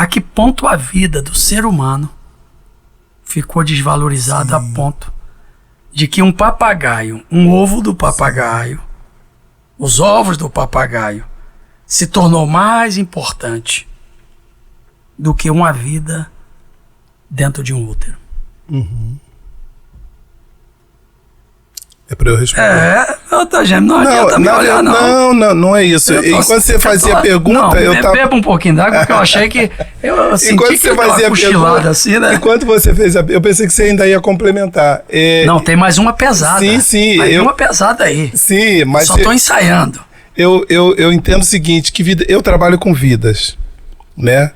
que ponto a vida do ser humano ficou desvalorizada a ponto de que um papagaio, um ovo do papagaio, os ovos do papagaio, se tornou mais importante do que uma vida dentro de um útero. É para eu responder? Não adianta me olhar, não. Não é isso. Enquanto você fazia a pergunta, beba um pouquinho d'água, porque eu achei que eu senti enquanto que você fazia a pergunta, assim, né? Enquanto você fez eu pensei que você ainda ia complementar. Não, tem mais uma pesada. Sim. Mais uma pesada aí. Sim, mas só estou ensaiando. Eu entendo o seguinte, que eu trabalho com vidas, né?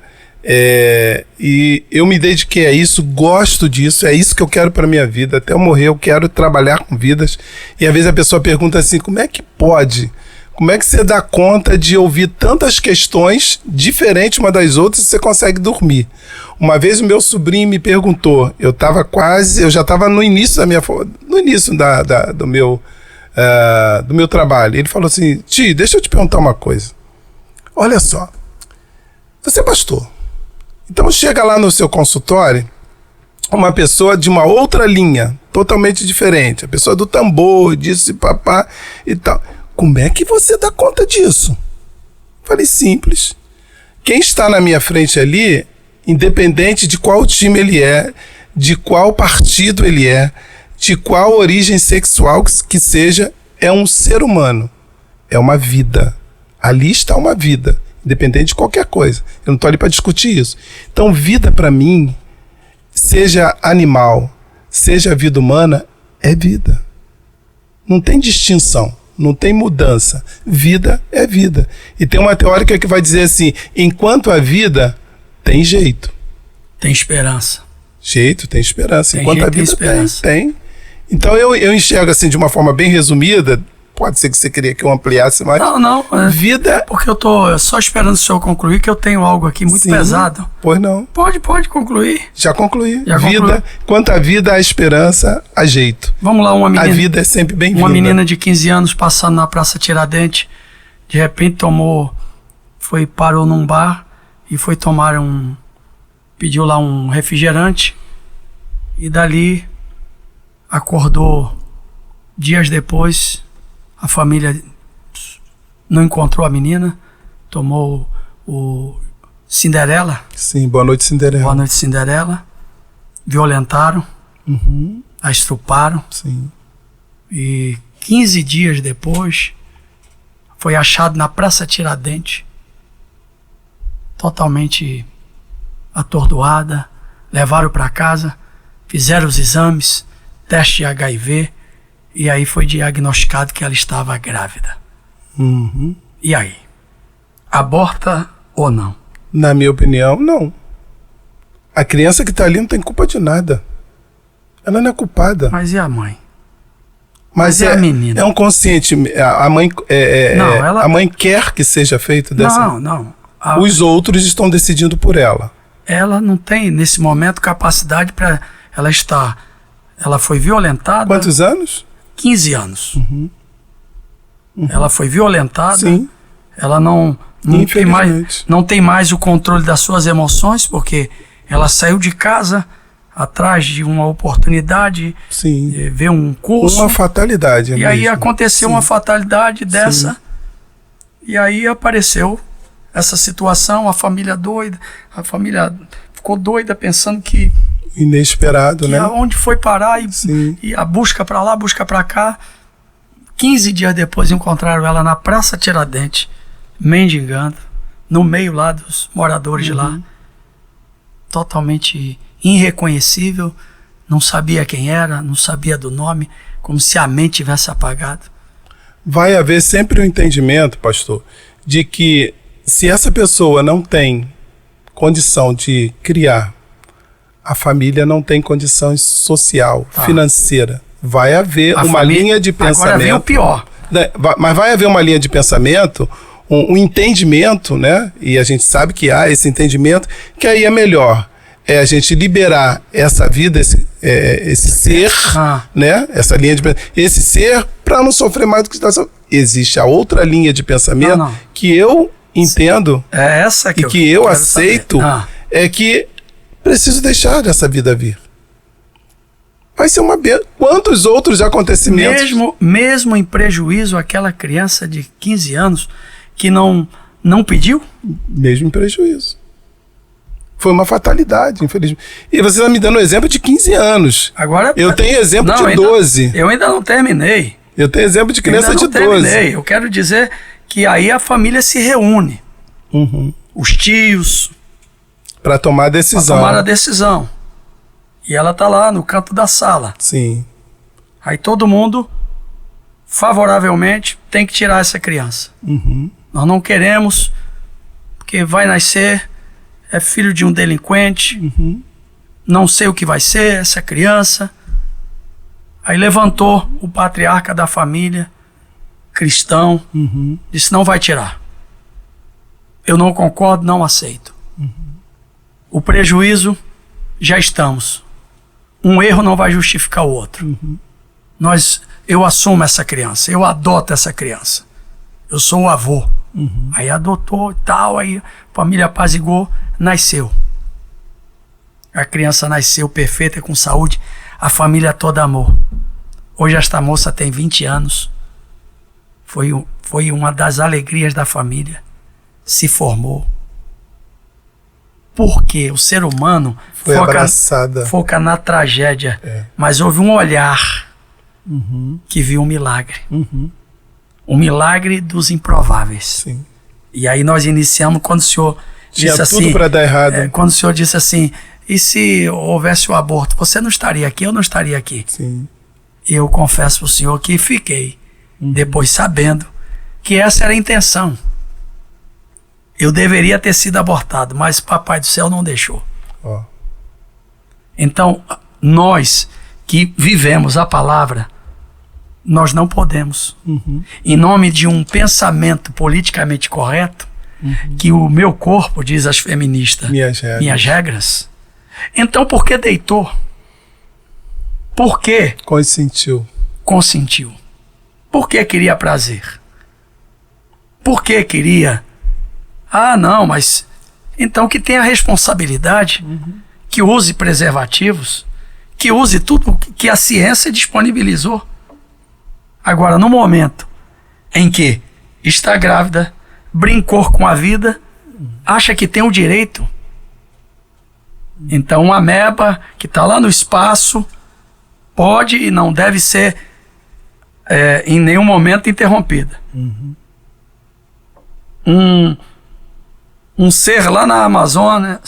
E eu me dediquei a isso, gosto disso, é isso que eu quero para minha vida. Até eu morrer eu quero trabalhar com vidas. E às vezes a pessoa pergunta assim, como é que pode? Como é que você dá conta de ouvir tantas questões diferentes uma das outras e você consegue dormir? Uma vez o meu sobrinho me perguntou, eu já estava no início do meu trabalho. Ele falou assim, tio, deixa eu te perguntar uma coisa. Olha só, você é pastor. Então chega lá no seu consultório uma pessoa de uma outra linha, totalmente diferente. A pessoa do tambor, disso e papá e tal. Como é que você dá conta disso? Falei, simples. Quem está na minha frente ali, independente de qual time ele é, de qual partido ele é, de qual origem sexual que seja, é um ser humano. É uma vida. Ali está uma vida. Independente de qualquer coisa. Eu não estou ali para discutir isso. Então, vida para mim, seja animal, seja vida humana, é vida. Não tem distinção, não tem mudança. Vida é vida. E tem uma teórica que vai dizer assim, enquanto a vida, tem jeito. Tem esperança. Tem esperança. Tem enquanto jeito, a vida tem esperança. Tem. Então, eu enxergo assim, de uma forma bem resumida. Pode ser que você queria que eu ampliasse mais. Não. Vida... Porque eu tô só esperando o senhor concluir, que eu tenho algo aqui muito pesado. Pois não. Pode concluir. Já concluí. Já vida, concluí. Quanto à vida, a esperança, há jeito. Vamos lá, uma menina... A vida é sempre bem-vinda. Uma menina de 15 anos passando na Praça Tiradentes, de repente parou num bar e foi tomar pediu lá um refrigerante e dali acordou dias depois. A família não encontrou a menina, tomou o Cinderela. Sim, Boa Noite Cinderela. Boa Noite Cinderela. Violentaram, a estruparam. Sim. E 15 dias depois, foi achado na Praça Tiradentes, totalmente atordoada. Levaram para casa, fizeram os exames, teste de HIV, e aí foi diagnosticado que ela estava grávida. E aí? Aborta ou não? Na minha opinião, não. A criança que está ali não tem culpa de nada. Ela não é culpada. Mas e a mãe? Mas a menina? É um consciente. A mãe, a mãe quer que seja feito dessa... Não. Os outros estão decidindo por ela. Ela não tem, nesse momento, capacidade para ela estar... Ela foi violentada... Quantos anos? 15 anos. Ela foi violentada. Sim. Ela não tem mais o controle das suas emoções, porque ela saiu de casa atrás de uma oportunidade, de ver um curso. Uma fatalidade. E aí aconteceu uma fatalidade dessa. E aí apareceu essa situação, a família doida. A família ficou doida pensando que... Inesperado, né? Onde foi parar e a busca para lá, busca para cá. 15 dias depois encontraram ela na Praça Tiradentes, mendigando, no meio lá dos moradores de lá. Totalmente irreconhecível, não sabia quem era, não sabia do nome, como se a mente tivesse apagado. Vai haver sempre um entendimento, pastor, de que se essa pessoa não tem condição de criar, a família não tem condição social, financeira. Vai haver uma linha de pensamento. Agora vem o pior. Mas vai haver uma linha de pensamento, um entendimento, né? E a gente sabe que há esse entendimento, que aí é melhor. É a gente liberar essa vida, esse ser, né? Essa linha de pensamento, esse ser, para não sofrer mais do que está. Existe a outra linha de pensamento que eu entendo é essa que eu aceito. é que preciso deixar essa vida vir. Vai ser uma benção. Quantos outros acontecimentos... Mesmo em prejuízo, aquela criança de 15 anos que não pediu? Mesmo em prejuízo. Foi uma fatalidade, infelizmente. E você está me dando um exemplo de 15 anos. Agora, eu tenho exemplo de 12. Eu ainda não terminei. Eu tenho exemplo de criança de 12. Terminei. Eu quero dizer que aí a família se reúne. Os tios. Para tomar a decisão. Para tomar a decisão. E ela está lá no canto da sala. Sim. Aí todo mundo, favoravelmente, tem que tirar essa criança. Nós não queremos, porque vai nascer, é filho de um delinquente, não sei o que vai ser essa criança. Aí levantou o patriarca da família, cristão, disse: não vai tirar. Eu não concordo, não aceito. O prejuízo, já estamos. Um erro não vai justificar o outro. Eu assumo essa criança, eu adoto essa criança. Eu sou o avô. Aí adotou e tal, aí a família apazigou, nasceu. A criança nasceu perfeita, com saúde, a família toda amou. Hoje esta moça tem 20 anos. Foi uma das alegrias da família. Se formou. Porque o ser humano foca na tragédia. Mas houve um olhar que viu um milagre. O milagre dos improváveis. Sim. E aí nós iniciamos quando o senhor disse assim... Tinha tudo para dar errado. Quando o senhor disse assim, e se houvesse o aborto? Você não estaria aqui, eu não estaria aqui. Sim. E eu confesso para o senhor que fiquei, depois sabendo que essa era a intenção. Eu deveria ter sido abortado, mas Papai do Céu não deixou. Então, nós que vivemos a palavra, nós não podemos, em nome de um pensamento politicamente correto, que o meu corpo, diz as feministas, minhas regras. Então, por que deitou? Por que consentiu? Por que queria prazer? Por que queria... Ah, não, mas... Então que tenha responsabilidade, que use preservativos, que use tudo que a ciência disponibilizou. Agora, no momento em que está grávida, brincou com a vida, acha que tem o direito. Então, uma ameba que está lá no espaço pode e não deve ser em nenhum momento interrompida. Um ser lá na Amazônia,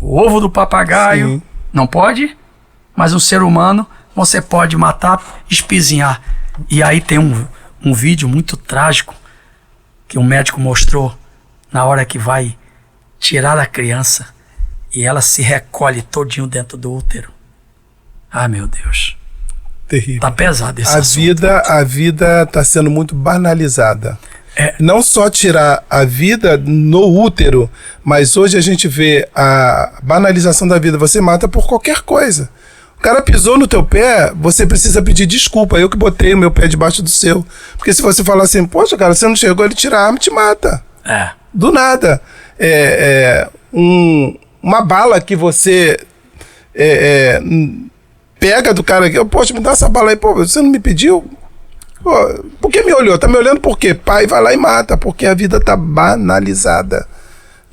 o ovo do papagaio, sim, não pode, mas um ser humano você pode matar, espizinhar. E aí tem um vídeo muito trágico que um médico mostrou na hora que vai tirar a criança e ela se recolhe todinho dentro do útero. Ah, meu Deus. Terrível. Tá pesado esse assunto. A vida está sendo muito banalizada. Não só tirar a vida no útero, mas hoje a gente vê a banalização da vida. Você mata por qualquer coisa. O cara pisou no teu pé, você precisa pedir desculpa. Eu que botei o meu pé debaixo do seu. Porque se você falar assim, poxa, cara, você não chegou, ele tira a arma e te mata. Do nada. Uma bala que você pega do cara aqui, poxa, me dá essa bala aí, pô, você não me pediu? Pô, por que me olhou? Tá me olhando por quê? Pai vai lá e mata, porque a vida tá banalizada,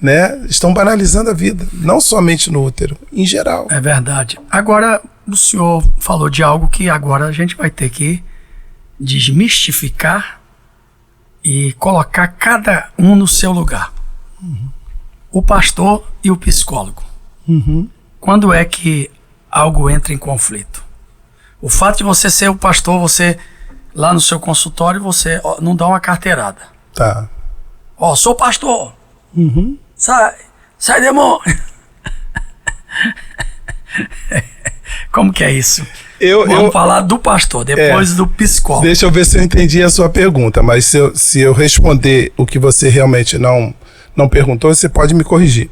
né? Estão banalizando a vida, não somente no útero, em geral. É verdade. Agora, o senhor falou de algo que agora a gente vai ter que desmistificar e colocar cada um no seu lugar. O pastor e o psicólogo. Quando é que algo entra em conflito? O fato de você ser o pastor, você... Lá no seu consultório, você não dá uma carteirada. Tá. Sou pastor. Sai demônio. Como que é isso? Vamos falar do pastor, depois do psicólogo. Deixa eu ver se eu entendi a sua pergunta, mas se eu responder o que você realmente não perguntou, você pode me corrigir.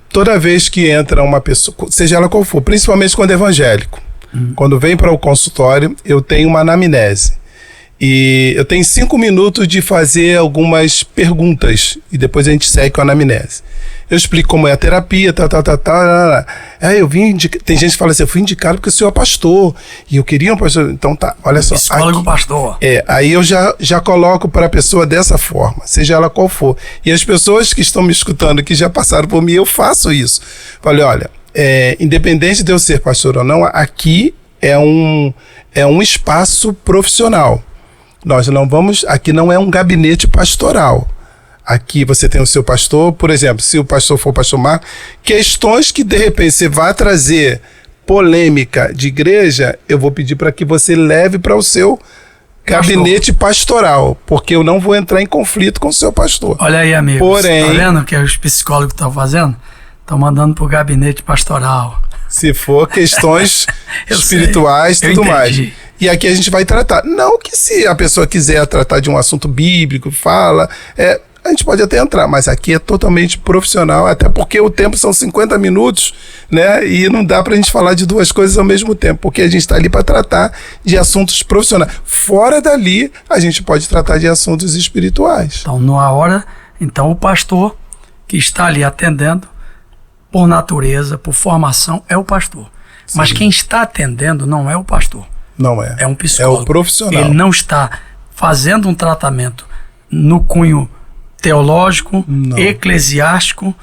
Toda vez que entra uma pessoa, seja ela qual for, principalmente quando é evangélico, quando vem para o consultório, eu tenho uma anamnese. E eu tenho 5 minutos de fazer algumas perguntas. E depois a gente segue com a anamnese. eu explico como é a terapia, tal. Aí eu tem gente que fala assim, eu fui indicado porque o senhor é pastor, e eu queria um pastor. Então tá, olha só. Psicólogo aqui, pastor. Aí eu já coloco para a pessoa dessa forma, seja ela qual for. E as pessoas que estão me escutando, que já passaram por mim, eu faço isso. Falei, olha, independente de eu ser pastor ou não, aqui é um espaço profissional. Nós não vamos, aqui não é um gabinete pastoral. Aqui você tem o seu pastor, por exemplo, se o pastor for o pastor Marcos, questões que de repente você vai trazer polêmica de igreja, eu vou pedir para que você leve para o seu gabinete pastoral, porque eu não vou entrar em conflito com o seu pastor. Olha aí, amigo. Porém, tá vendo o que os psicólogos estão fazendo? Estão mandando para o gabinete pastoral. Se for questões espirituais e tudo mais. E aqui a gente vai tratar. Não que se a pessoa quiser tratar de um assunto bíblico, a gente pode até entrar, mas aqui é totalmente profissional, até porque o tempo são 50 minutos, né? E não dá pra gente falar de duas coisas ao mesmo tempo, porque a gente está ali para tratar de assuntos profissionais. Fora dali, a gente pode tratar de assuntos espirituais. Então o pastor que está ali atendendo, por natureza, por formação, é o pastor. Sim. Mas quem está atendendo não é o pastor. Não é. É um psicólogo. É o profissional. Ele não está fazendo um tratamento no cunho teológico, eclesiástico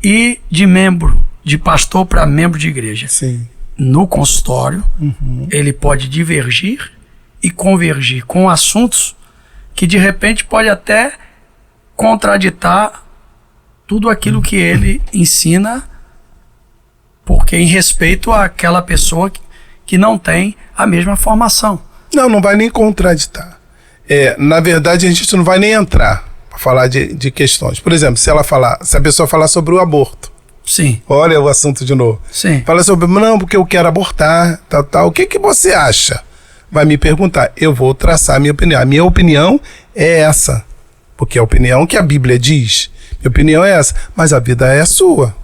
e de pastor para membro de igreja. Sim. No consultório, ele pode divergir e convergir com assuntos que de repente pode até contraditar tudo aquilo que ele ensina, porque em respeito àquela pessoa que não tem a mesma formação. Não vai nem contraditar. Na verdade, a gente não vai nem entrar falar de questões. Por exemplo, se a pessoa falar sobre o aborto. Sim. Olha o assunto de novo. Sim. Fala sobre, não, porque eu quero abortar, tal. O que você acha? Vai me perguntar. Eu vou traçar a minha opinião. A minha opinião é essa. Porque é a opinião que a Bíblia diz. Minha opinião é essa. Mas a vida é sua.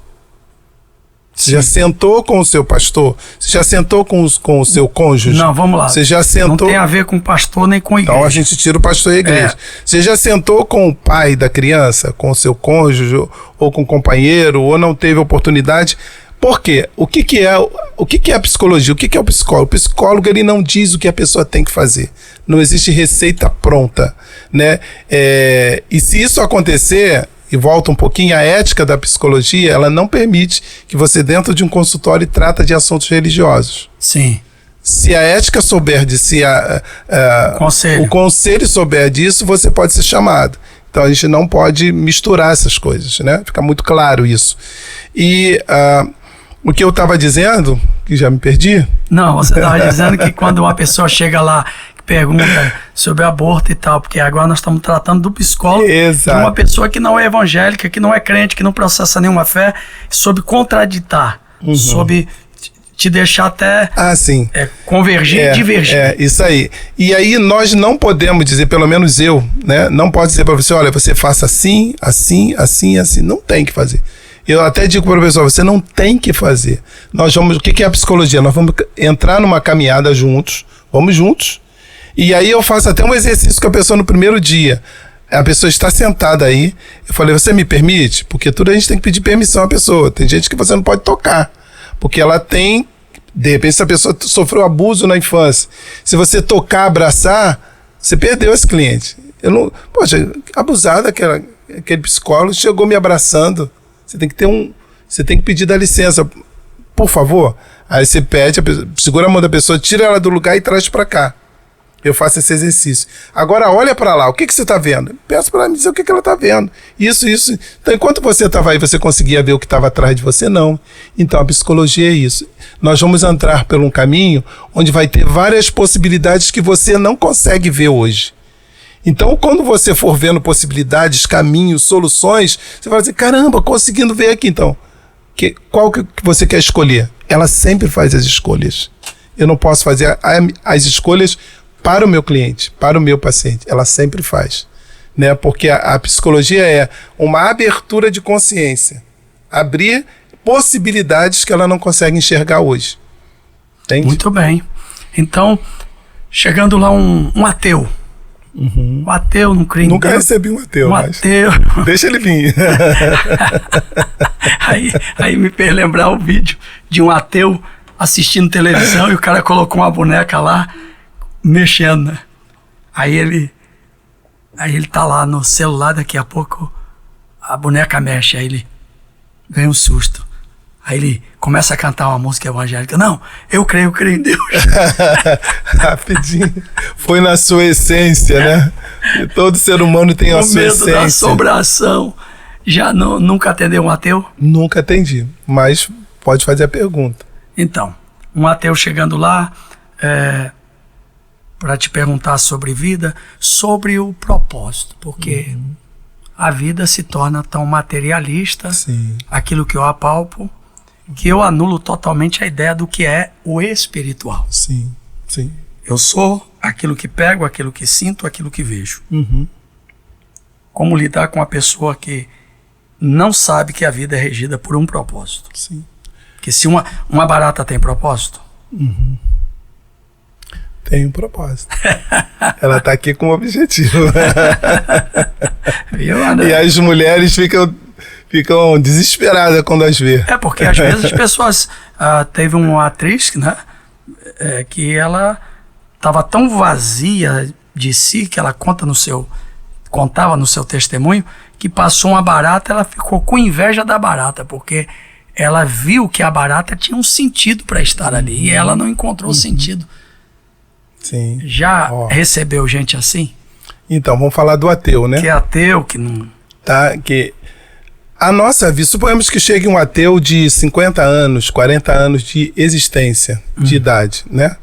Você já sentou com o seu pastor? Você já sentou com o seu cônjuge? Não, vamos lá. Você já sentou... Não tem a ver com pastor nem com igreja. Então a gente tira o pastor e a igreja. Você já sentou com o pai da criança, com o seu cônjuge, ou com o companheiro, ou não teve oportunidade? Por quê? O que é a psicologia? O que é o psicólogo? O psicólogo, ele não diz o que a pessoa tem que fazer. Não existe receita pronta, né? E se isso acontecer... E volta um pouquinho, a ética da psicologia, ela não permite que você dentro de um consultório trata de assuntos religiosos. Sim. Se a ética souber o conselho souber disso, você pode ser chamado. Então a gente não pode misturar essas coisas, né? Fica muito claro isso. E o que eu estava dizendo, que já me perdi? Não, você estava dizendo que quando uma pessoa chega lá pergunta sobre aborto e tal, porque agora nós estamos tratando do psicólogo, de uma pessoa que não é evangélica, que não é crente, que não processa nenhuma fé, sobre contraditar, sobre te deixar até convergir e divergir. Isso aí. E aí nós não podemos dizer, pelo menos eu, né, não posso dizer para você, olha, você faça assim, assim, assim, assim. Não tem que fazer. Eu até digo para o pessoal, você não tem que fazer. O que é a psicologia? Nós vamos entrar numa caminhada juntos, vamos juntos. E aí eu faço até um exercício com a pessoa no primeiro dia. A pessoa está sentada aí. Eu falei, você me permite? Porque tudo a gente tem que pedir permissão à pessoa. Tem gente que você não pode tocar. Porque ela tem... De repente, se a pessoa sofreu abuso na infância, se você abraçar, você perdeu esse cliente. Poxa, abusado aquele psicólogo chegou me abraçando. Você tem que pedir dá licença. Por favor. Aí você pede, segura a mão da pessoa, tira ela do lugar e traz para cá. Eu faço esse exercício. Agora olha para lá, o que você está vendo? Peço para ela me dizer o que ela está vendo. Isso. Então, enquanto você estava aí, você conseguia ver o que estava atrás de você? Não. Então, a psicologia é isso. Nós vamos entrar por um caminho onde vai ter várias possibilidades que você não consegue ver hoje. Então, quando você for vendo possibilidades, caminhos, soluções, você vai dizer, caramba, conseguindo ver aqui. Então, qual que você quer escolher? Ela sempre faz as escolhas. Eu não posso fazer as escolhas para o meu cliente, para o meu paciente. Ela sempre faz, né? Porque a psicologia é uma abertura de consciência. Abrir possibilidades que ela não consegue enxergar hoje. Entende? Muito bem. Então, chegando lá um ateu. Um ateu não crê em Nunca recebi um ateu. Ateu. Deixa ele vir. Aí me fez lembrar o vídeo de um ateu assistindo televisão e o cara colocou uma boneca lá, mexendo, né? Aí ele tá lá no celular, daqui a pouco a boneca mexe, aí ele ganha um susto. Aí ele começa a cantar uma música evangélica. Não, eu creio em Deus. Rapidinho. Foi na sua essência, né? E todo ser humano tem a sua essência. O medo da assombração. Já nunca atendeu um ateu? Nunca atendi, mas pode fazer a pergunta. Então, um ateu chegando lá para te perguntar sobre vida, sobre o propósito, porque a vida se torna tão materialista, sim, aquilo que eu apalpo, que eu anulo totalmente a ideia do que é o espiritual. Sim, sim. Eu sou aquilo que pego, aquilo que sinto, aquilo que vejo. Como lidar com uma pessoa que não sabe que a vida é regida por um propósito? Sim. Porque se uma barata tem propósito? Tem um propósito. Ela está aqui com um objetivo. E as mulheres ficam desesperadas quando as vê. Porque às vezes as pessoas... teve uma atriz, né, que ela estava tão vazia de si, que ela contava no seu testemunho, que passou uma barata, ela ficou com inveja da barata, porque ela viu que a barata tinha um sentido para estar ali, e ela não encontrou sentido. Sim. Já recebeu gente assim? Então, vamos falar do ateu, né? Que é ateu, que não... Tá, que a nossa vida, suponhamos que chegue um ateu de 50 anos, 40 anos de existência, de idade, né?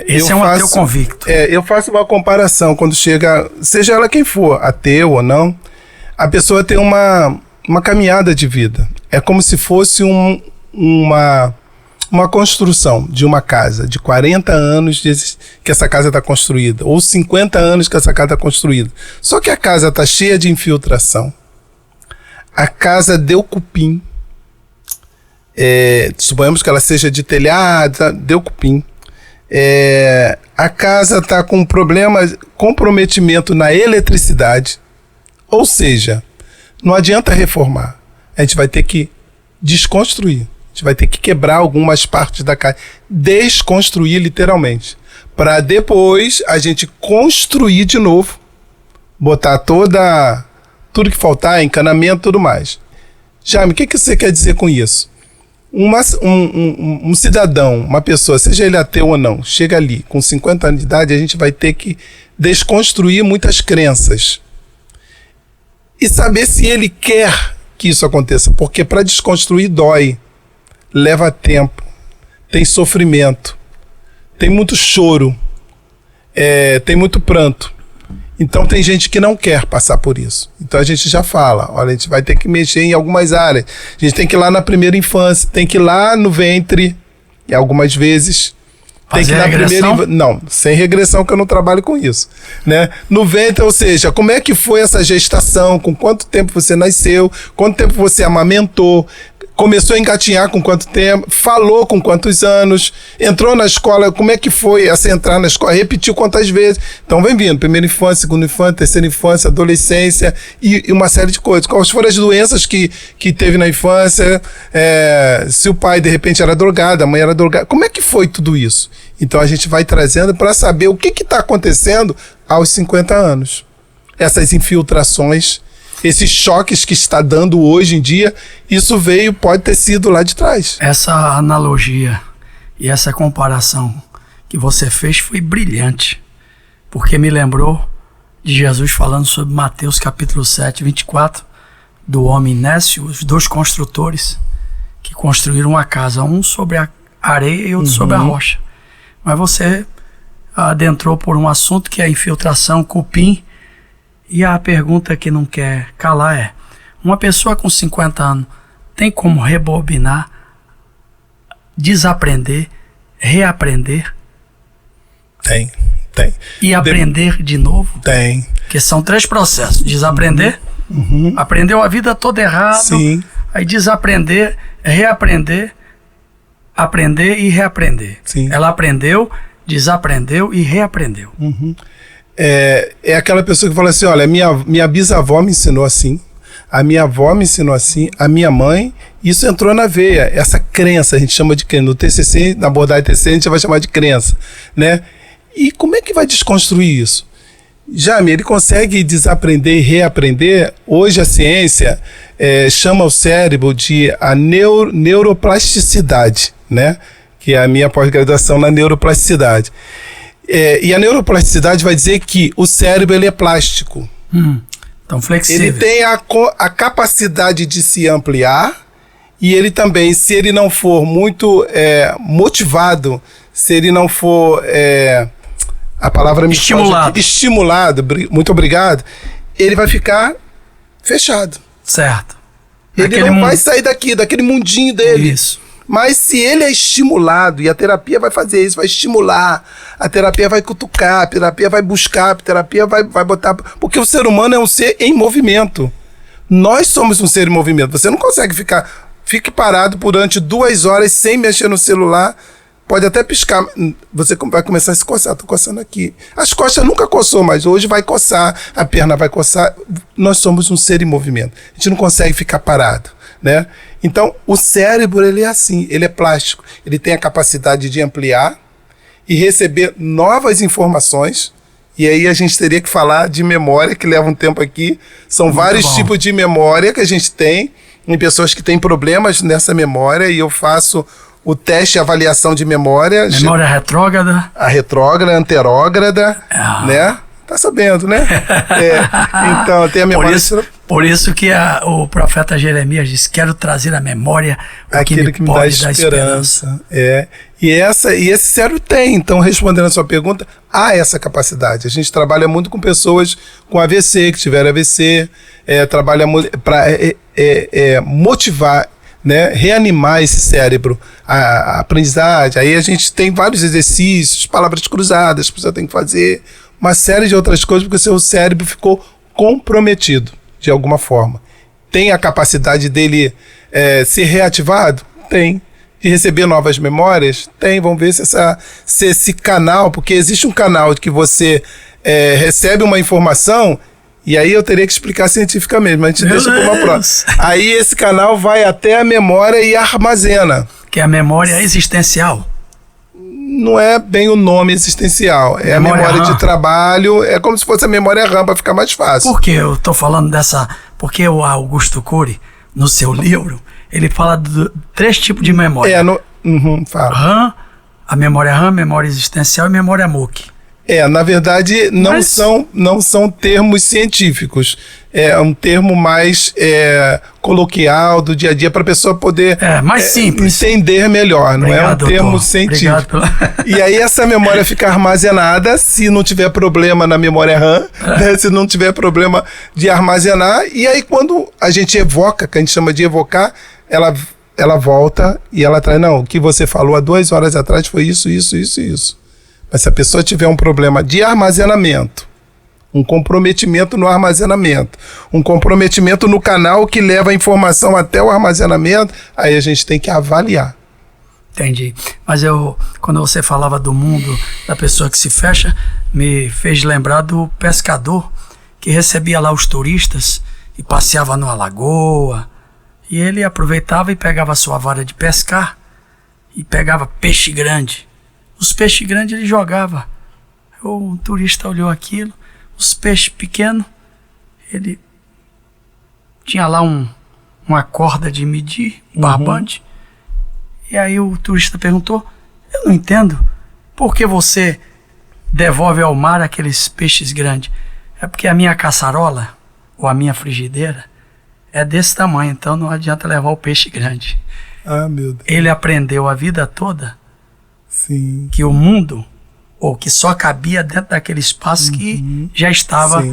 Esse é um ateu convicto. Eu faço uma comparação quando chega, seja ela quem for, ateu ou não, a pessoa tem uma caminhada de vida. É como se fosse uma construção de uma casa de 40 anos que essa casa está construída, ou 50 anos que essa casa está construída. Só que a casa está cheia de infiltração. A casa deu cupim. Suponhamos que ela seja de telhado, deu cupim. A casa está com comprometimento na eletricidade. Ou seja, não adianta reformar. A gente vai ter que desconstruir. A gente vai ter que quebrar algumas partes da casa. Desconstruir literalmente. Para depois a gente construir de novo. Botar tudo que faltar, encanamento e tudo mais. Jaime, o que você quer dizer com isso? Um cidadão, uma pessoa, seja ele ateu ou não, chega ali com 50 anos de idade, a gente vai ter que desconstruir muitas crenças. E saber se ele quer que isso aconteça. Porque para desconstruir dói. Leva tempo. Tem sofrimento. Tem muito choro. Tem muito pranto. Então tem gente que não quer passar por isso. Então a gente já fala, olha, a gente vai ter que mexer em algumas áreas. A gente tem que ir lá na primeira infância, tem que ir lá no ventre, e algumas vezes tem que ir na primeira... Não, sem regressão, que eu não trabalho com isso, né? No ventre, ou seja, como é que foi essa gestação, com quanto tempo você nasceu, quanto tempo você amamentou, começou a engatinhar com quanto tempo, falou com quantos anos, entrou na escola, como é que foi essa entrar na escola, repetiu quantas vezes. Então vem vindo, primeira infância, segunda infância, terceira infância, adolescência e uma série de coisas. Quais foram as doenças que teve na infância, se o pai de repente era drogado, a mãe era drogada, como é que foi tudo isso? Então a gente vai trazendo para saber o que está acontecendo aos 50 anos. Essas infiltrações, esses choques que está dando hoje em dia, isso pode ter sido lá de trás. Essa analogia e essa comparação que você fez foi brilhante, porque me lembrou de Jesus falando sobre Mateus capítulo 7, 24, do homem Nécio, os dois construtores que construíram uma casa, um sobre a areia e outro sobre a rocha. Mas você adentrou por um assunto que é a infiltração, cupim. E a pergunta que não quer calar é: uma pessoa com 50 anos tem como rebobinar, desaprender, reaprender? Tem. E aprender de novo? Tem. Porque são 3 processos: desaprender, aprendeu a vida toda errado, sim, aí desaprender, reaprender, aprender e reaprender. Sim. Ela aprendeu, desaprendeu e reaprendeu. É aquela pessoa que fala assim, olha, minha bisavó me ensinou assim, a minha avó me ensinou assim, a minha mãe, isso entrou na veia, essa crença, a gente chama de crença, no TCC, na abordagem TCC, a gente vai chamar de crença, né? E como é que vai desconstruir isso? Jaime, ele consegue desaprender e reaprender. Hoje a ciência chama o cérebro de a neuroplasticidade, né? Que é a minha pós-graduação na neuroplasticidade. E a neuroplasticidade vai dizer que o cérebro ele é plástico. Tão flexível. Ele tem a capacidade de se ampliar e ele também, se ele não for muito motivado, se ele não for... a palavra me estimulado, muito obrigado, ele vai ficar fechado. Certo. Ele não vai sair daquele mundinho dele. Isso. Mas se ele é estimulado, e a terapia vai fazer isso, vai estimular, a terapia vai cutucar, a terapia vai buscar, a terapia vai botar... Porque o ser humano é um ser em movimento. Nós somos um ser em movimento. Você não consegue fique parado durante 2 horas sem mexer no celular. Pode até piscar, você vai começar a se coçar. Estou coçando aqui. As costas nunca coçou, mas hoje vai coçar, a perna vai coçar. Nós somos um ser em movimento. A gente não consegue ficar parado, né? Então, o cérebro, ele é assim, ele é plástico. Ele tem a capacidade de ampliar e receber novas informações. E aí a gente teria que falar de memória, que leva um tempo aqui. São vários tipos de memória que a gente tem em pessoas que têm problemas nessa memória, e eu faço o teste e avaliação de memória. Memória retrógrada. A retrógrada, anterógrada, né? Tá sabendo, né? Então, tem a memória... Por isso que o profeta Jeremias diz: quero trazer à memória aquilo que me pode dar esperança. E esse cérebro tem. Então, respondendo a sua pergunta, há essa capacidade. A gente trabalha muito com pessoas com AVC, que tiveram AVC, trabalha muito para motivar, né, reanimar esse cérebro, a aprendizagem. Aí a gente tem vários exercícios, palavras cruzadas que você tem que fazer, uma série de outras coisas, porque o seu cérebro ficou comprometido de alguma forma. Tem a capacidade dele ser reativado? Tem. De receber novas memórias? Tem. Vamos ver se esse canal, porque existe um canal que você recebe uma informação, e aí eu teria que explicar cientificamente, mas a gente deixa para uma próxima. Aí esse canal vai até a memória e armazena. Que é a memória existencial. Não é bem o nome existencial, é a memória de trabalho, é como se fosse a memória RAM, para ficar mais fácil. Por que eu estou falando dessa? Porque o Augusto Cury, no seu livro, ele fala de 3 tipos de memória. Fala. RAM, a memória RAM, memória existencial e memória MOOC. Na verdade, não são termos científicos. É um termo mais coloquial do dia a dia para a pessoa poder mais simples. Entender melhor. Não Obrigado, é um termo doutor. científico. E aí essa memória fica armazenada se não tiver problema na memória RAM, né, se não tiver problema de armazenar. E aí quando a gente evoca, que a gente chama de evocar, ela volta e ela traz, não, o que você falou há 2 horas atrás foi isso, isso, isso e isso. Mas se a pessoa tiver um problema de armazenamento, um comprometimento no armazenamento, um comprometimento no canal que leva a informação até o armazenamento, aí a gente tem que avaliar. Entendi. Mas quando você falava do mundo da pessoa que se fecha, me fez lembrar do pescador que recebia lá os turistas e passeava numa lagoa, e ele aproveitava e pegava a sua vara de pescar e pegava peixe grande. Os peixes grandes ele jogava. O turista olhou aquilo. Os peixes pequenos, ele tinha lá uma corda de medir, um barbante. E aí o turista perguntou: eu não entendo, por que você devolve ao mar aqueles peixes grandes? É porque a minha caçarola, ou a minha frigideira, é desse tamanho, então não adianta levar o peixe grande. Ah, meu Deus. Ele aprendeu a vida toda. Sim. Que o mundo, ou que só cabia dentro daquele espaço que já estava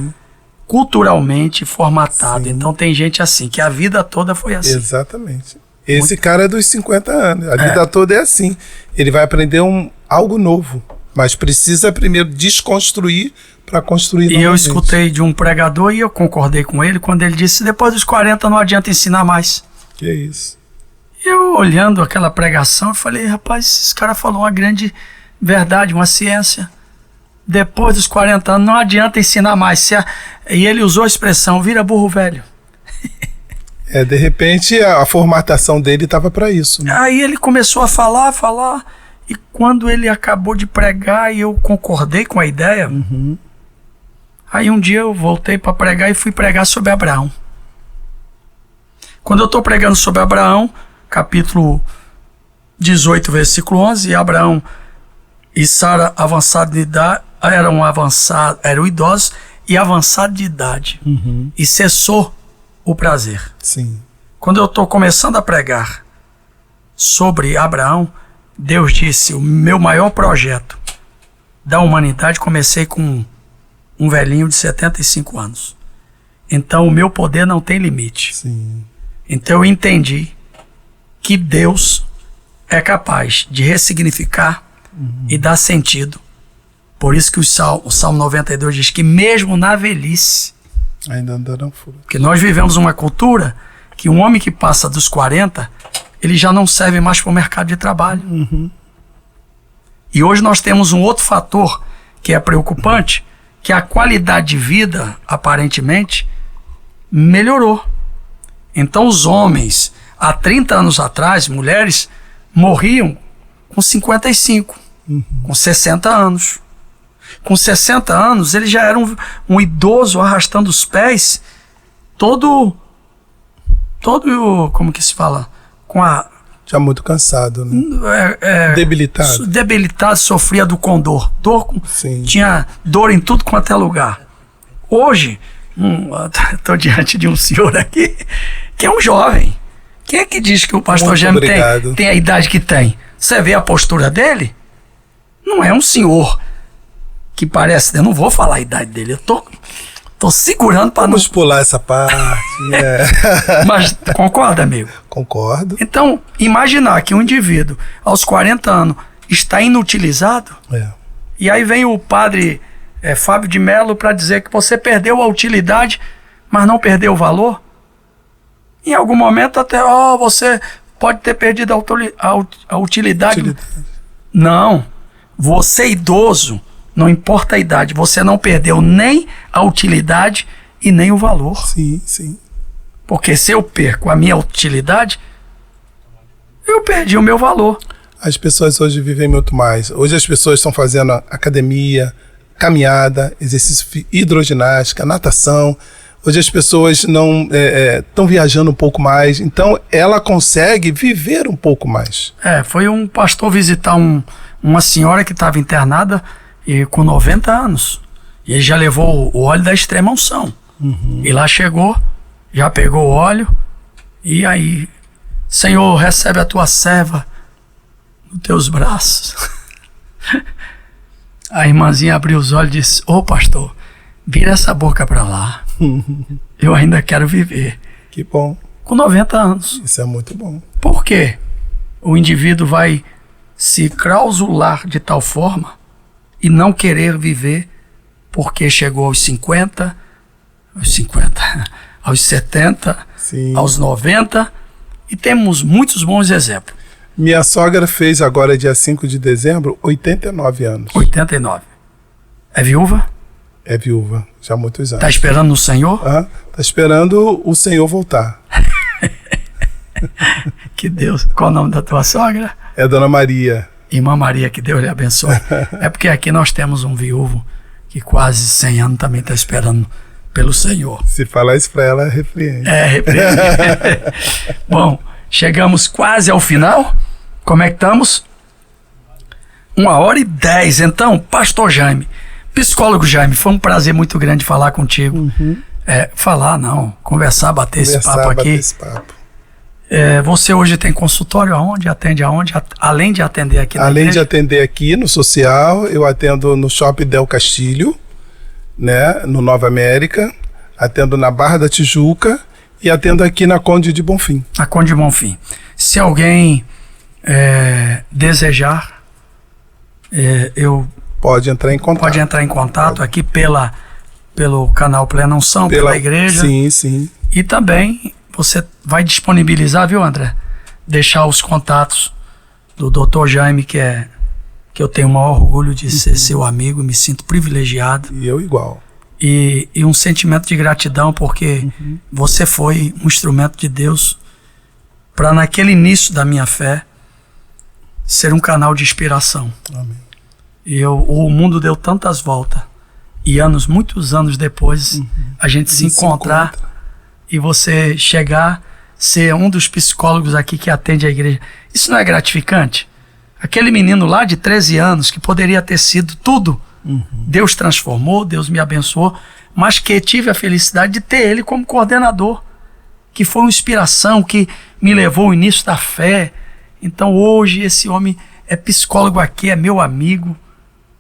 culturalmente formatado. Sim. Então tem gente assim, que a vida toda foi assim. Exatamente. Esse cara é dos 50 anos, a vida toda é assim. Ele vai aprender algo novo, mas precisa primeiro desconstruir para construir novamente. E eu escutei de um pregador e eu concordei com ele quando ele disse: depois dos 40 não adianta ensinar mais. Que é isso? Eu, olhando aquela pregação, eu falei: rapaz, esse cara falou uma grande verdade, uma ciência. Depois dos 40 anos, não adianta ensinar mais. E ele usou a expressão: vira burro velho. De repente a formatação dele estava para isso, né? Aí ele começou a falar, e quando ele acabou de pregar e eu concordei com a ideia, aí um dia eu voltei para pregar e fui pregar sobre Abraão. Quando eu estou pregando sobre Abraão, capítulo 18, versículo 11, Abraão e Sara avançados de idade, eram idosos e avançados de idade, e cessou o prazer. Sim. Quando eu estou começando a pregar sobre Abraão, Deus disse: o meu maior projeto da humanidade comecei com um velhinho de 75 anos. Então o meu poder não tem limite. Sim. Então eu entendi que Deus é capaz de ressignificar e dar sentido. Por isso que o Salmo 92 diz que mesmo na velhice, ainda andarão fruto. porque nós vivemos uma cultura que um homem que passa dos 40, ele já não serve mais para o mercado de trabalho. E hoje nós temos um outro fator que é preocupante, que a qualidade de vida, aparentemente, melhorou. Então os homens, há 30 anos atrás, mulheres, morriam com 55, com 60 anos. Com 60 anos, ele já era um idoso arrastando os pés, todo, como que se fala? Já muito cansado, né? Debilitado. Debilitado, sofria do condor. Sim. Tinha dor em tudo quanto é lugar. Hoje, estou diante de um senhor aqui, que é um jovem. Quem é que diz que o pastor Jaime tem a idade que tem? Você vê a postura dele? Não é um senhor que parece... Eu não vou falar a idade dele, eu tô segurando para não... Vamos pular essa parte. Mas concorda, amigo? Concordo. Então, imaginar que um indivíduo aos 40 anos está inutilizado, e aí vem o padre Fábio de Mello para dizer que você perdeu a utilidade, mas não perdeu o valor. Em algum momento até, você pode ter perdido a utilidade. Não, você idoso, não importa a idade, você não perdeu nem a utilidade e nem o valor. Sim, sim. Porque se eu perco a minha utilidade, eu perdi o meu valor. As pessoas hoje vivem muito mais. Hoje as pessoas estão fazendo academia, caminhada, exercício hidroginástica, natação. Hoje as pessoas não estão viajando um pouco mais. Então ela consegue viver um pouco mais. Foi um pastor visitar uma senhora que estava internada com 90 anos. E ele já levou o óleo da extrema unção. E lá chegou, já pegou o óleo, e aí, Senhor, recebe a tua serva nos teus braços. A irmãzinha abriu os olhos e disse: pastor, vira essa boca para lá. Eu ainda quero viver. Que bom. Com 90 anos. Isso é muito bom. Por quê? O indivíduo vai se clausular de tal forma e não querer viver porque chegou aos 50, aos 70, sim, aos 90, e temos muitos bons exemplos. Minha sogra fez agora, dia 5 de dezembro, 89 anos. 89. É viúva? É viúva, já há muitos anos. Está esperando no Senhor? Está esperando o Senhor voltar. Que Deus. Qual o nome da tua sogra? É Dona Maria. Irmã Maria, que Deus lhe abençoe. É porque aqui nós temos um viúvo que quase 100 anos também está esperando pelo Senhor. Se falar isso para ela, repreende. Repreende. Bom, chegamos quase ao final. Como é que estamos? 1h10. Então, pastor Jaime, psicólogo Jaime, foi um prazer muito grande falar contigo. Conversar, bater esse papo aqui. Esse papo. Você hoje tem consultório aonde? Atende aonde? Além de atender aqui na Além igreja? de atender aqui no social, eu atendo no Shopping Del Castilho, né, no Nova América, atendo na Barra da Tijuca e atendo aqui na Conde de Bonfim. Na Conde de Bonfim. Se alguém desejar, pode entrar em contato. Pode entrar em contato aqui pelo canal Plena Unção, pela igreja. Sim, sim. E também você vai disponibilizar, viu, André? Deixar os contatos do Dr. Jaime, que eu tenho o maior orgulho de ser seu amigo, me sinto privilegiado. E eu igual. E um sentimento de gratidão, porque você foi um instrumento de Deus para, naquele início da minha fé, ser um canal de inspiração. Amém. O mundo deu tantas voltas, e muitos anos depois, a gente se encontrar e você chegar, ser um dos psicólogos aqui que atende a igreja. Isso não é gratificante? Aquele menino lá de 13 anos, que poderia ter sido tudo, Deus transformou, Deus me abençoou, mas que tive a felicidade de ter ele como coordenador, que foi uma inspiração, que me levou ao início da fé. Então hoje esse homem é psicólogo aqui, é meu amigo,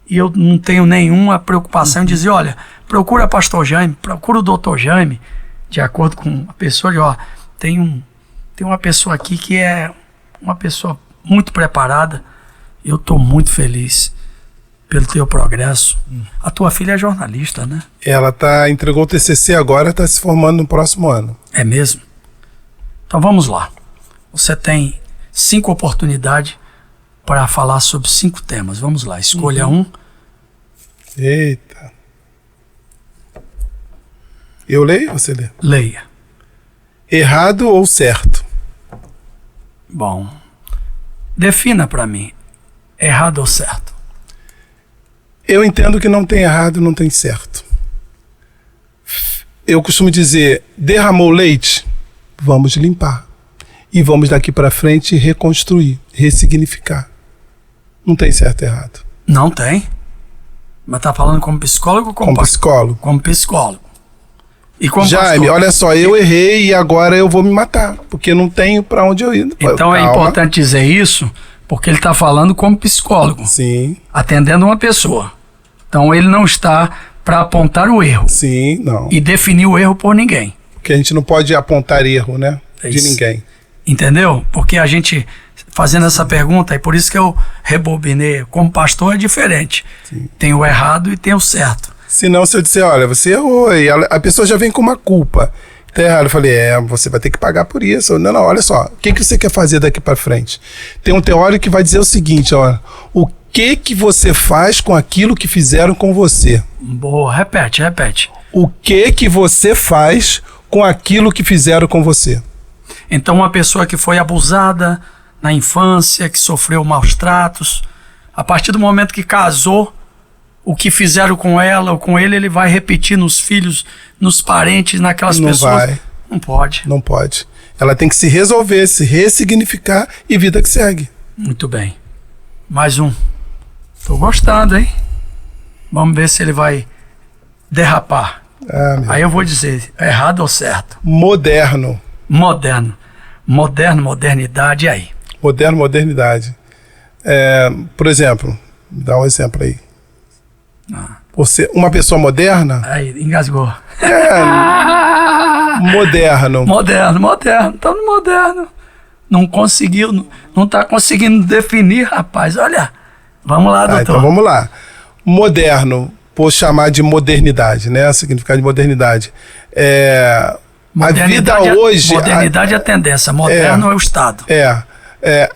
e eu não tenho nenhuma preocupação em dizer, olha, procura pastor Jaime, procura o doutor Jaime, de acordo com a pessoa, tem uma pessoa aqui que é uma pessoa muito preparada. Eu estou muito feliz pelo teu progresso. A tua filha é jornalista, né? Ela entregou o TCC agora, está se formando no próximo ano. É mesmo? Então vamos lá. Você tem 5 oportunidades para falar sobre 5 temas. Vamos lá, escolha um. Eita. Eu leio ou você lê? Leia. Errado ou certo? Bom, defina para mim, errado ou certo? Eu entendo que não tem errado, não tem certo. Eu costumo dizer, derramou leite, vamos limpar. E vamos daqui para frente reconstruir, ressignificar. Não tem certo e errado. Não tem? Mas tá falando como psicólogo ou como psicólogo? Como psicólogo. E como Jaime, pastor? olha só, eu errei e agora eu vou me matar, porque não tenho para onde eu ir. Então Calma. é importante dizer isso, porque ele está falando como psicólogo. Sim. Atendendo uma pessoa. Então ele não está para apontar o erro. Sim, não. E definir o erro por ninguém. Porque a gente não pode apontar erro, né? De ninguém. Entendeu? Porque a gente, fazendo essa pergunta, e por isso que eu rebobinei, como pastor é diferente. Sim. Tem o errado e tem o certo. Senão, se eu disser, olha, você errou, e a pessoa já vem com uma culpa. Tá errado. Eu falei, você vai ter que pagar por isso. Não, olha só, o que você quer fazer daqui para frente? Tem um teórico que vai dizer o seguinte, olha, o que você faz com aquilo que fizeram com você? Boa, repete. O que você faz com aquilo que fizeram com você? Então uma pessoa que foi abusada na infância, que sofreu maus tratos, a partir do momento que casou, o que fizeram com ela ou com ele vai repetir nos filhos, nos parentes, naquelas pessoas. Não vai. Não pode. Não pode. Ela tem que se resolver, se ressignificar e vida que segue. Muito bem. Mais um. Tô gostando, hein? Vamos ver se ele vai derrapar. Aí eu vou dizer, errado ou certo? Moderno. Modernidade, e aí? Modernidade. Por exemplo, dá um exemplo aí. Você, uma pessoa moderna... Aí, engasgou. Moderno. Estamos no moderno. Não conseguiu, não está conseguindo definir, rapaz. Olha, vamos lá, doutor. Então vamos lá. Moderno, vou chamar de modernidade, né? Significado de modernidade. A vida hoje... Modernidade é a tendência, moderno é o estado.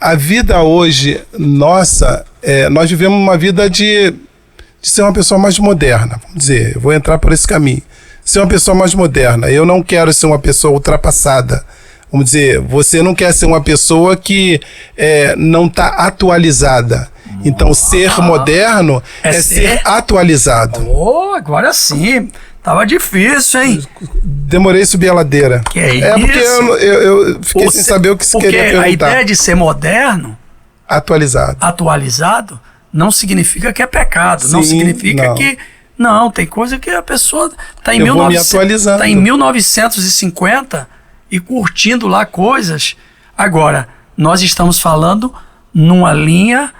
A vida hoje, nossa, nós vivemos uma vida de ser uma pessoa mais moderna, vamos dizer, eu vou entrar por esse caminho. Ser uma pessoa mais moderna, eu não quero ser uma pessoa ultrapassada. Vamos dizer, você não quer ser uma pessoa que não está atualizada. Então, ser moderno é ser atualizado. Agora sim. Tava difícil, hein? Demorei a subir a ladeira. Que é porque eu fiquei sem saber o que você queria perguntar. A ideia de ser moderno, atualizado, não significa que é pecado. Sim, não significa que... Não, tem coisa que a pessoa está em 1950 e curtindo lá coisas. Agora, nós estamos falando numa linha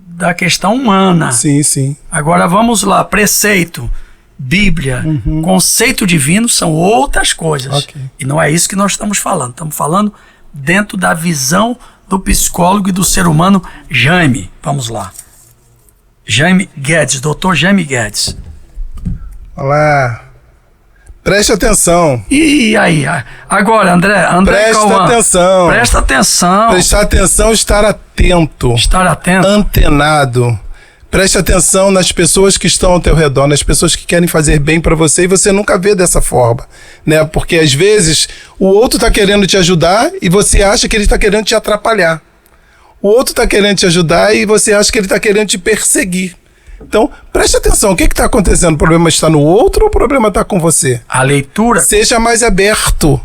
da questão humana. Sim. Agora vamos lá, preceito, Bíblia, conceito divino são outras coisas. Okay. E não é isso que nós estamos falando. Estamos falando dentro da visão do psicólogo e do ser humano Jaime. Vamos lá. Jaime Guedes, doutor Jaime Guedes. Olá. Preste atenção. E aí? Agora, André Presta atenção. Presta atenção. Prestar atenção, estar atento. Estar atento. Antenado. Preste atenção nas pessoas que estão ao teu redor, nas pessoas que querem fazer bem para você e você nunca vê dessa forma, né? Porque às vezes o outro está querendo te ajudar e você acha que ele está querendo te atrapalhar. O outro está querendo te ajudar e você acha que ele está querendo te perseguir. Então, preste atenção, o que está acontecendo? O problema está no outro ou o problema está com você? A leitura... Seja mais aberto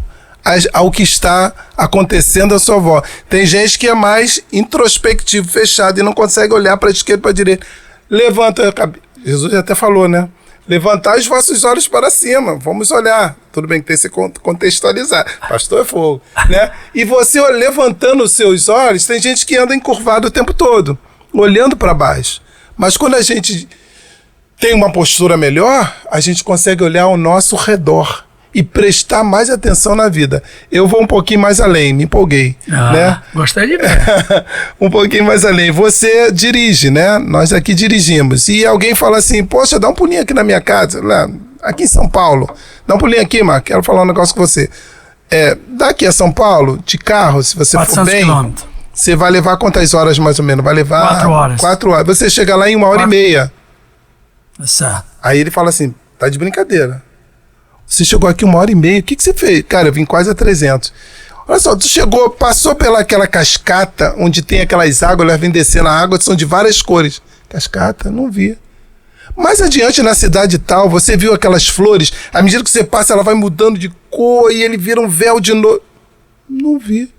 ao que está acontecendo à sua volta. Tem gente que é mais introspectivo, fechado e não consegue olhar para a esquerda e para a direita. Levanta a cabeça. Jesus até falou, né? Levantai os vossos olhos para cima. Vamos olhar. Tudo bem que tem que se contextualizar. Pastor é fogo, né? E você levantando os seus olhos, tem gente que anda encurvado o tempo todo, olhando para baixo. Mas quando a gente tem uma postura melhor, a gente consegue olhar ao nosso redor e prestar mais atenção na vida. Eu vou um pouquinho mais além, me empolguei, né? Gostei de ver. Um pouquinho mais além. Você dirige, né? Nós aqui dirigimos. E alguém fala assim, poxa, dá um pulinho aqui na minha casa, lá, aqui em São Paulo. Dá um pulinho aqui, Marco, quero falar um negócio com você. Daqui a São Paulo, de carro, se você for bem, quilômetros. Você vai levar quantas horas mais ou menos? Vai levar 4 horas. 4 horas. Você chega lá em 1h30. Certo. Aí ele fala assim, tá de brincadeira. Você chegou aqui 1h30, o que você fez? Cara, eu vim quase a 300. Olha só, tu chegou, passou pelaquela cascata, onde tem aquelas águas, elas vêm descendo a água, são de várias cores. Cascata, não vi. Mais adiante na cidade tal, você viu aquelas flores, à medida que você passa, ela vai mudando de cor e ele vira um véu de novo. Não vi.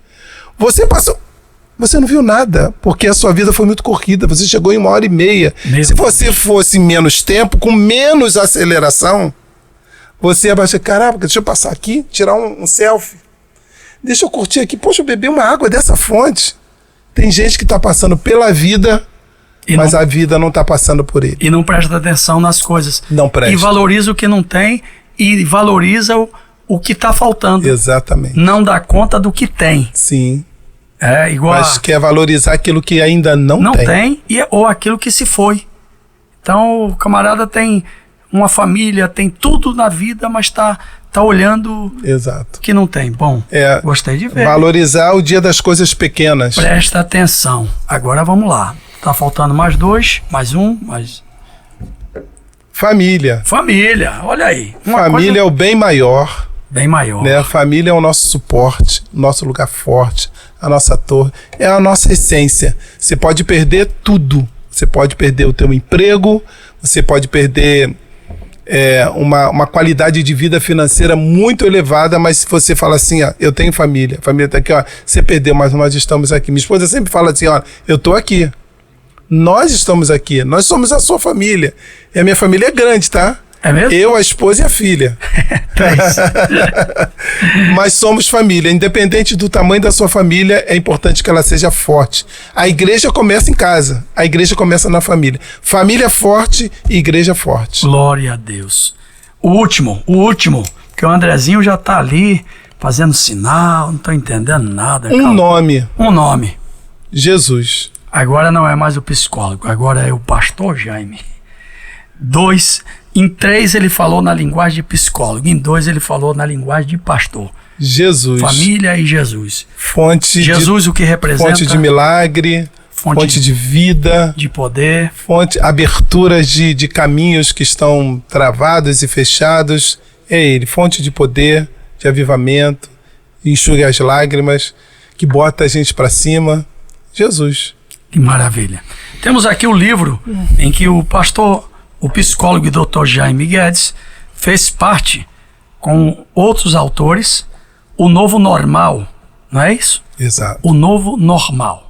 Você passou... Você não viu nada, porque a sua vida foi muito corrida. Você chegou em 1h30. Se você fosse menos tempo, com menos aceleração, você ia baixar, caraca, deixa eu passar aqui, tirar um selfie. Deixa eu curtir aqui. Poxa, eu bebi uma água dessa fonte. Tem gente que está passando pela vida, mas a vida não está passando por ele. E não presta atenção nas coisas. Não presta. E valoriza o que não tem e valoriza o que está faltando. Exatamente. Não dá conta do que tem. Sim. É igual. Mas quer valorizar aquilo que ainda não tem. Não tem, ou aquilo que se foi. Então o camarada tem uma família, tem tudo na vida, mas tá olhando. Exato. Que não tem. Bom, gostei de ver. Valorizar o dia das coisas pequenas. Presta atenção. Agora vamos lá. Tá faltando mais 2, mais 1, mais... Família. Família, olha aí. Família é o bem maior. Bem maior. Né? A família é o nosso suporte, nosso lugar forte, a nossa torre, é a nossa essência. Você pode perder tudo. Você pode perder o teu emprego, você pode perder uma qualidade de vida financeira muito elevada, mas se você fala assim, ó, eu tenho família, a família está aqui, ó, você perdeu, mas nós estamos aqui. Minha esposa sempre fala assim, ó, eu estou aqui. Nós estamos aqui, nós somos a sua família. E a minha família é grande, tá? É mesmo? Eu, a esposa e a filha. Mas somos família. Independente do tamanho da sua família, é importante que ela seja forte. A igreja começa em casa. A igreja começa na família. Família forte e igreja forte. Glória a Deus. O último, que o Andrezinho já tá ali fazendo sinal, não tô entendendo nada. Um nome. Jesus. Agora não é mais o psicólogo, agora é o pastor Jaime. 2, em 3 ele falou na linguagem de psicólogo, em 2 ele falou na linguagem de pastor. Jesus. Família e Jesus. Fonte Jesus o que representa? Fonte de milagre, fonte de vida. De poder. Aberturas de caminhos que estão travados e fechados. É ele, fonte de poder, de avivamento, enxuga as lágrimas, que bota a gente para cima. Jesus. Que maravilha. Temos aqui o livro em que o pastor, o psicólogo e Dr. Jaime Guedes fez parte com outros autores, O Novo Normal, não é isso? Exato. O Novo Normal.